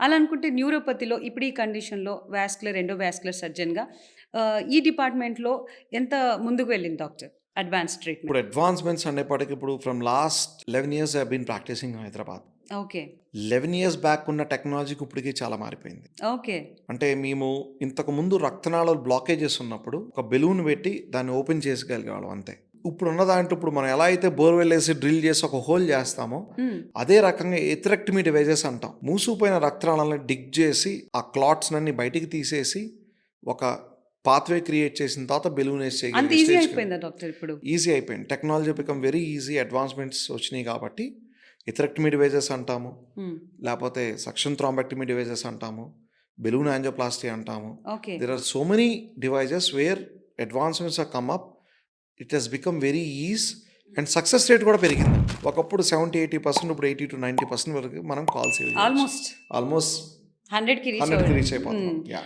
అలా అనుకుంటే న్యూరోపతిలో ఇప్పుడు ఈ కండిషన్‌లో ఎండోవాస్కులర్ సర్జన్‌గా ఈ డిపార్ట్‌మెంట్‌లో ఎంత ముందుకు వెళ్ళింది డాక్టర్? Advanced treatment. ఇప్పుడు అడ్వాన్స్మెంట్స్ అనేప్పటికి ఇప్పుడు from last 11 years I been practising Hyderabad. Okay. 11 years back ఉన్న టెక్నాలజీకి ఇప్పటికి చాలా మారిపోయింది. ఓకే. అంటే మేము ఇంతకుముందు రక్తనాళాలు బ్లాకేజెస్ ఉన్నప్పుడు ఒక బెలూన్ పెట్టి దాన్ని ఓపెన్ చేయగలిగేవాళ్ళం అంతే. ఇప్పుడున్న దాంట్లో ఇప్పుడు మనం ఎలా అయితే బోర్వెల్ వేసి డ్రిల్ చేసి ఒక హోల్ చేస్తామో అదే రకంగా ఎథరెక్టమీ డివైజెస్ అంటాం. మూసుకుపోయిన రక్తనాళాలను డిగ్ చేసి ఆ క్లాట్స్ అన్ని బయటికి తీసేసి ఒక పాత్వే క్రియేట్ చేసిన తర్వాత బెలూన్ వేసి అంత ఈజీ అయిపోయిందా డాక్టర్ ఇప్పుడు? ఈజీ అయిపోయింది. Technology become very easy. Advancements వచ్చినాయి కాబట్టి ఎథరెక్టమీ డివైజెస్ అంటాము, లేకపోతే సక్షన్ థ్రాంబెక్టమీ డివైజెస్ అంటాము, బెలూన్ యాంజియోప్లాస్టీ అంటాము. Okay. There are so many devices where advancements are come up. It has become very ease and success rate కూడా పెరిగింది. ఒకప్పుడు 70-80%, ఇప్పుడు 80-90% వరకు మనం కాల్ సేవ్ ఆల్మోస్ట్ ఆల్మోస్ట్ 100కి రీచ్ అయిపోతున్నాం.